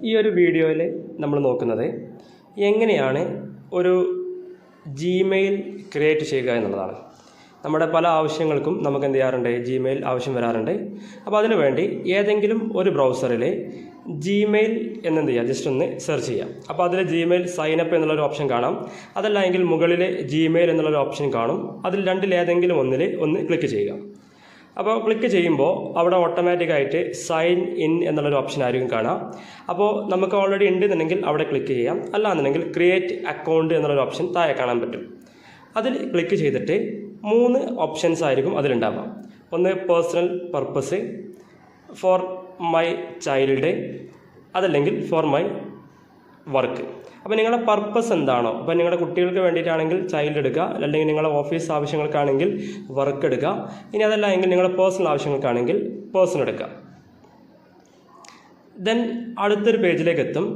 ഈ ഒരു വീഡിയോയിൽ നമ്മൾ നോക്കുന്നത് എങ്ങനെയാണ് ഒരു ജിമെയിൽ ക്രിയേറ്റ് ചെയ്യുക എന്നുള്ളതാണ്. നമ്മുടെ പല ആവശ്യങ്ങൾക്കും നമുക്ക് എന്ത് ചെയ്യാറുണ്ട്, ജിമെയിൽ ആവശ്യം വരാറുണ്ട്. അപ്പോൾ അതിനു വേണ്ടി ഏതെങ്കിലും ഒരു ബ്രൗസറിൽ ജിമെയിൽ എന്നെന്ത് ചെയ്യുക, ജസ്റ്റ് ഒന്ന് സെർച്ച് ചെയ്യാം. അപ്പോൾ അതിൽ ജിമെയിൽ സൈനപ്പ് എന്നുള്ളൊരു ഓപ്ഷൻ കാണാം. അതല്ല എങ്കിൽ മുകളിൽ ജിമെയിൽ എന്നുള്ളൊരു ഓപ്ഷൻ കാണും. അതിൽ രണ്ടിലേതെങ്കിലും ഒന്ന് ക്ലിക്ക് ചെയ്യുക. അപ്പോൾ ക്ലിക്ക് ചെയ്യുമ്പോൾ അവിടെ ഓട്ടോമാറ്റിക്കായിട്ട് സൈൻ ഇൻ എന്നുള്ളൊരു ഓപ്ഷൻ ആയിരിക്കും കാണാം. അപ്പോൾ നമുക്ക് ഓൾറെഡി ഉണ്ടെന്നുണ്ടെങ്കിൽ അവിടെ ക്ലിക്ക് ചെയ്യാം. അല്ലാന്നുണ്ടെങ്കിൽ ക്രിയേറ്റ് അക്കൗണ്ട് എന്നുള്ളൊരു ഓപ്ഷൻ താഴെ കാണാൻ പറ്റും. അതിൽ ക്ലിക്ക് ചെയ്തിട്ട് 3 ഓപ്ഷൻസ് ആയിരിക്കും അതിലുണ്ടാവുക. ഒന്ന് personal purpose, for my child, അതല്ലെങ്കിൽ ഫോർ മൈ വർക്ക്. അപ്പോൾ നിങ്ങളുടെ പർപ്പസ് എന്താണോ, അപ്പോൾ നിങ്ങളുടെ കുട്ടികൾക്ക് വേണ്ടിയിട്ടാണെങ്കിൽ ചൈൽഡ് എടുക്കുക, അല്ലെങ്കിൽ നിങ്ങളുടെ ഓഫീസ് ആവശ്യങ്ങൾക്കാണെങ്കിൽ വർക്ക് എടുക്കുക. ഇനി അതല്ല എങ്കിൽ നിങ്ങളുടെ പേഴ്സണൽ ആവശ്യങ്ങൾക്കാണെങ്കിൽ പേഴ്സണൽ എടുക്കുക. ദെൻ അടുത്തൊരു പേജിലേക്ക് എത്തും.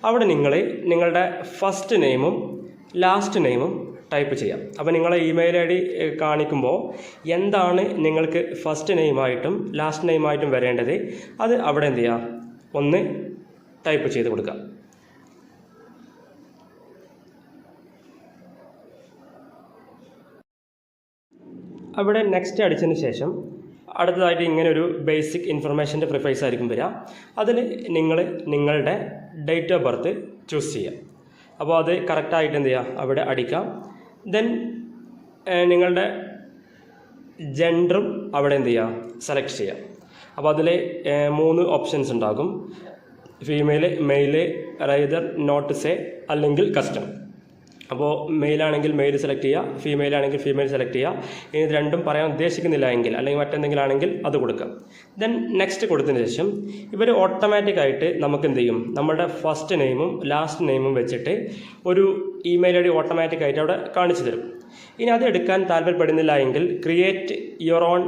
അവിടെ നിങ്ങളുടെ ഫസ്റ്റ് നെയിമും ലാസ്റ്റ് നെയിമും ടൈപ്പ് ചെയ്യാം. അപ്പോൾ നിങ്ങളെ ഇമെയിൽ ഐ ഡി കാണിക്കുമ്പോൾ എന്താണ് നിങ്ങൾക്ക് ഫസ്റ്റ് നെയിമായിട്ടും ലാസ്റ്റ് നെയിമായിട്ടും വരേണ്ടത്, അത് അവിടെ എന്ത് ചെയ്യുക, ഒന്ന് ടൈപ്പ് ചെയ്ത് കൊടുക്കുക. അവിടെ നെക്സ്റ്റ് അടിച്ചതിന് ശേഷം അടുത്തതായിട്ട് ഇങ്ങനെ ഒരു ബേസിക് ഇൻഫർമേഷൻ്റെ പ്രിഫൈസ് ആയിരിക്കും വരിക. അതിൽ നിങ്ങളുടെ ഡേറ്റ് ഓഫ് ബർത്ത് ചൂസ് ചെയ്യാം. അപ്പോൾ അത് കറക്റ്റായിട്ട് എന്ത് ചെയ്യുക, അവിടെ അടിക്കാം. ദെൻ നിങ്ങളുടെ ജെൻഡറും അവിടെ എന്ത് ചെയ്യുക, സെലക്ട് ചെയ്യാം. അപ്പോൾ അതിൽ 3 ഓപ്ഷൻസ് ഉണ്ടാകും. ഫീമെയിൽ, മെയില്, റൈദർ നോട്ട് സേ അല്ലെങ്കിൽ കസ്റ്റം. അപ്പോൾ മെയിലാണെങ്കിൽ മെയിൽ സെലക്ട് ചെയ്യുക, ഫീമെയിലാണെങ്കിൽ ഫീമെയിൽ സെലക്ട് ചെയ്യുക. ഇനി ഇത് രണ്ടും പറയാൻ ഉദ്ദേശിക്കുന്നില്ല എങ്കിൽ അല്ലെങ്കിൽ മറ്റെന്തെങ്കിലും ആണെങ്കിൽ അത് കൊടുക്കുക. ദെൻ നെക്സ്റ്റ് കൊടുത്തതിന് ശേഷം ഇവർ ഓട്ടോമാറ്റിക്കായിട്ട് നമുക്ക് എന്ത് ചെയ്യും, നമ്മുടെ ഫസ്റ്റ് നെയിമും ലാസ്റ്റ് നെയിമും വെച്ചിട്ട് ഒരു ഇമെയിൽ ഐ ഡി ഓട്ടോമാറ്റിക്കായിട്ട് അവിടെ കാണിച്ചു തരും. ഇനി അത് എടുക്കാൻ താല്പര്യപ്പെടുന്നില്ല എങ്കിൽ ക്രിയേറ്റ് യുവർ ഓൺ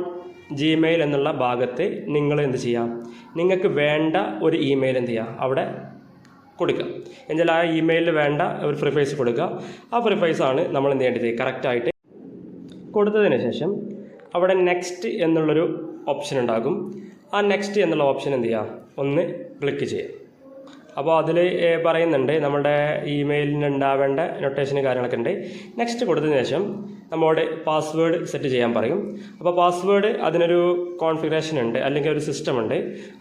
ജിമെയിൽ എന്നുള്ള ഭാഗത്ത് നിങ്ങൾ എന്ത് ചെയ്യാം, നിങ്ങൾക്ക് വേണ്ട ഒരു ഇമെയിൽ എന്ത് ചെയ്യുക, അവിടെ കൊടുക്കുക. എന്നാൽ ആ ഇമെയിലിൽ വേണ്ട ഒരു പ്രിഫൈസ് കൊടുക്കുക. ആ പ്രിഫൈസാണ് നമ്മൾ എന്ത് ചെയ്യേണ്ടത്, കറക്റ്റായിട്ട് കൊടുത്തതിന് ശേഷം അവിടെ നെക്സ്റ്റ് എന്നുള്ളൊരു ഓപ്ഷൻ ഉണ്ടാകും. ആ നെക്സ്റ്റ് എന്നുള്ള ഓപ്ഷൻ എന്ത് ചെയ്യുക, ഒന്ന് ക്ലിക്ക് ചെയ്യുക. അപ്പോൾ അതിൽ പറയുന്നുണ്ട് നമ്മുടെ ഇമെയിലിന് ഉണ്ടാവേണ്ട നൊട്ടേഷന് കാര്യങ്ങളൊക്കെ ഉണ്ട്. നെക്സ്റ്റ് കൊടുത്തതിന് ശേഷം നമ്മോട് പാസ്വേഡ് സെറ്റ് ചെയ്യാൻ പറയും. അപ്പോൾ പാസ്വേഡ് അതിനൊരു കോൺഫിഗറേഷൻ ഉണ്ട്, അല്ലെങ്കിൽ ഒരു സിസ്റ്റം ഉണ്ട്.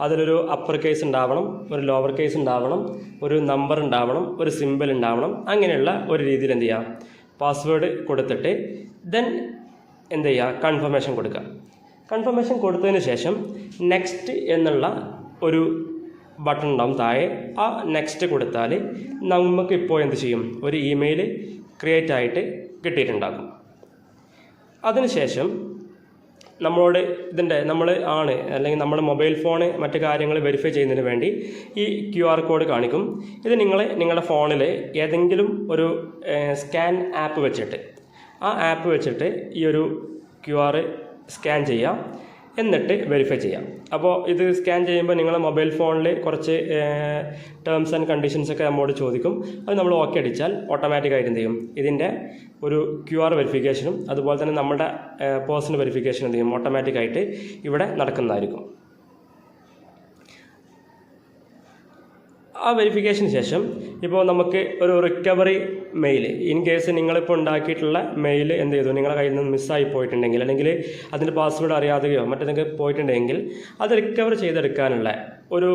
അതിലൊരു അപ്പർ കേസ് ഉണ്ടാവണം, ഒരു ലോവർ കേസ് ഉണ്ടാവണം, ഒരു നമ്പർ ഉണ്ടാവണം, ഒരു സിമ്പിൾ ഉണ്ടാവണം. അങ്ങനെയുള്ള ഒരു രീതിയിൽ എന്ത് ചെയ്യുക, പാസ്വേഡ് കൊടുത്തിട്ട് ദെൻ എന്ത് ചെയ്യുക, കൺഫർമേഷൻ കൊടുക്കുക. കൺഫർമേഷൻ കൊടുത്തതിന് ശേഷം നെക്സ്റ്റ് എന്നുള്ള ഒരു ബട്ടൺ ഉണ്ടാവും താഴെ. ആ നെക്സ്റ്റ് കൊടുത്താൽ നമുക്കിപ്പോൾ എന്ത് ചെയ്യും, ഒരു ഇമെയിൽ ക്രിയേറ്റ് ആയിട്ട് കിട്ടിയിട്ടുണ്ടാകും. അതിനുശേഷം നമ്മളോട് അല്ലെങ്കിൽ നമ്മുടെ മൊബൈൽ ഫോണ് മറ്റു കാര്യങ്ങൾ വെരിഫൈ ചെയ്യുന്നതിന് വേണ്ടി ഈ QR കോഡ് കാണിക്കും. ഇത് നിങ്ങളുടെ ഫോണിൽ ഏതെങ്കിലും ഒരു സ്കാൻ ആപ്പ് വെച്ചിട്ട് ആ ആപ്പ് വെച്ചിട്ട് ഈ ഒരു QR സ്കാൻ ചെയ്യാം, എന്നിട്ട് വെരിഫൈ ചെയ്യാം. അപ്പോൾ ഇത് സ്കാൻ ചെയ്യുമ്പോൾ നിങ്ങളുടെ മൊബൈൽ ഫോണിൽ കുറച്ച് ടേംസ് ആൻഡ് കണ്ടീഷൻസൊക്കെ നമ്മോട് ചോദിക്കും. അത് നമ്മൾ ഓക്കെ അടിച്ചാൽ ഓട്ടോമാറ്റിക്കായിട്ട് എന്ത് ചെയ്യും, ഇതിൻ്റെ ഒരു QR വെരിഫിക്കേഷനും അതുപോലെ തന്നെ നമ്മുടെ പേഴ്സണൽ വെരിഫിക്കേഷൻ എന്ത് ചെയ്യും, ഓട്ടോമാറ്റിക്കായിട്ട് ഇവിടെ നടക്കുന്നതായിരിക്കും. ആ വെരിഫിക്കേഷന് ശേഷം ഇപ്പോൾ നമുക്ക് ഒരു റിക്കവറി മെയിൽ, ഇൻ കേസ് നിങ്ങളിപ്പോൾ ഉണ്ടാക്കിയിട്ടുള്ള മെയിൽ എന്ത് ചെയ്തു, നിങ്ങളുടെ കയ്യിൽ നിന്ന് മിസ്സായി പോയിട്ടുണ്ടെങ്കിൽ അല്ലെങ്കിൽ അതിൻ്റെ പാസ്വേഡ് അറിയാതെയോ മറ്റേതെങ്കിലും പോയിട്ടുണ്ടെങ്കിൽ അത് റിക്കവർ ചെയ്തെടുക്കാനുള്ള ഒരു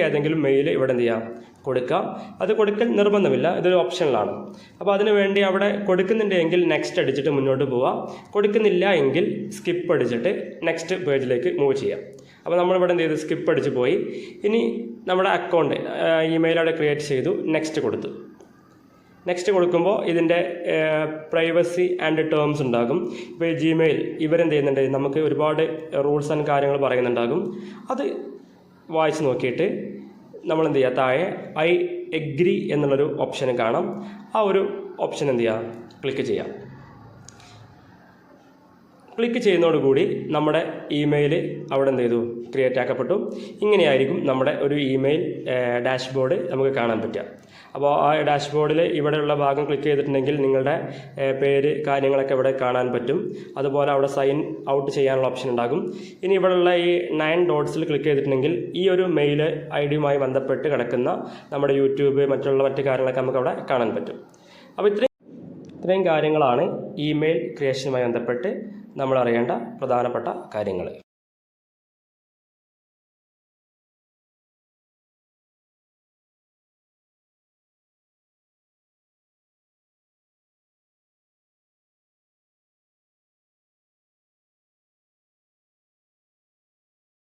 ഏതെങ്കിലും മെയിൽ ഇവിടെ എന്ത് ചെയ്യാം, കൊടുക്കാം. അത് കൊടുക്കൽ നിർബന്ധമില്ല, ഇതൊരു ഓപ്ഷനിലാണ്. അപ്പോൾ അതിനു വേണ്ടി അവിടെ കൊടുക്കുന്നുണ്ടെങ്കിൽ നെക്സ്റ്റ് അടിച്ചിട്ട് മുന്നോട്ട് പോവാം, കൊടുക്കുന്നില്ല എങ്കിൽ സ്കിപ്പ് അടിച്ചിട്ട് നെക്സ്റ്റ് പേജിലേക്ക് മൂവ് ചെയ്യാം. അപ്പോൾ നമ്മളിവിടെ എന്ത് ചെയ്തു, സ്കിപ്പ് അടിച്ച് പോയി. ഇനി നമ്മുടെ അക്കൗണ്ട് ഇമെയിൽ അവിടെ ക്രിയേറ്റ് ചെയ്തു, നെക്സ്റ്റ് കൊടുത്തു. നെക്സ്റ്റ് കൊടുക്കുമ്പോൾ ഇതിൻ്റെ പ്രൈവസി ആൻഡ് ടേംസ് ഉണ്ടാകും. ഇപ്പോൾ ഈ ജിമെയിൽ ഇവരെന്ത് ചെയ്യുന്നുണ്ട്, നമുക്ക് ഒരുപാട് റൂൾസ് ആൻഡ് കാര്യങ്ങൾ പറയുന്നുണ്ടാകും. അത് വായിച്ച് നോക്കിയിട്ട് നമ്മളെന്ത് ചെയ്യുക, താഴെ ഐ എഗ്രി എന്നുള്ളൊരു ഓപ്ഷൻ കാണാം. ആ ഒരു ഓപ്ഷൻ എന്ത് ചെയ്യുക, ക്ലിക്ക് ചെയ്യാം. ക്ലിക്ക് ചെയ്യുന്നതോടുകൂടി നമ്മുടെ ഇമെയിൽ അവിടെ എന്ത് ചെയ്തു ക്രിയേറ്റ് ആക്കപ്പെട്ടു. ഇങ്ങനെയായിരിക്കും നമ്മുടെ ഒരു ഇമെയിൽ ഡാഷ്ബോർഡ് നമുക്ക് കാണാൻ പറ്റുക. അപ്പോൾ ആ ഡാഷ്ബോർഡിൽ ഇവിടെയുള്ള ഭാഗം ക്ലിക്ക് ചെയ്തിട്ടുണ്ടെങ്കിൽ നിങ്ങളുടെ പേര് കാര്യങ്ങളൊക്കെ ഇവിടെ കാണാൻ പറ്റും. അതുപോലെ അവിടെ സൈൻ ഔട്ട് ചെയ്യാനുള്ള ഓപ്ഷൻ ഉണ്ടാകും. ഇനി ഇവിടെയുള്ള ഈ 9 ഡോട്ട്സിൽ ക്ലിക്ക് ചെയ്തിട്ടുണ്ടെങ്കിൽ ഈ ഒരു മെയിൽ ID-യുമായി ബന്ധപ്പെട്ട് കിടക്കുന്ന നമ്മുടെ യൂട്യൂബ് മറ്റ് കാര്യങ്ങളൊക്കെ നമുക്ക് അവിടെ കാണാൻ പറ്റും. അപ്പോൾ ഇത്രയും കാര്യങ്ങളാണ് ഇമെയിൽ ക്രിയേഷനുമായി ബന്ധപ്പെട്ട് നമ്മൾ അറിയേണ്ട പ്രധാനപ്പെട്ട കാര്യങ്ങൾ.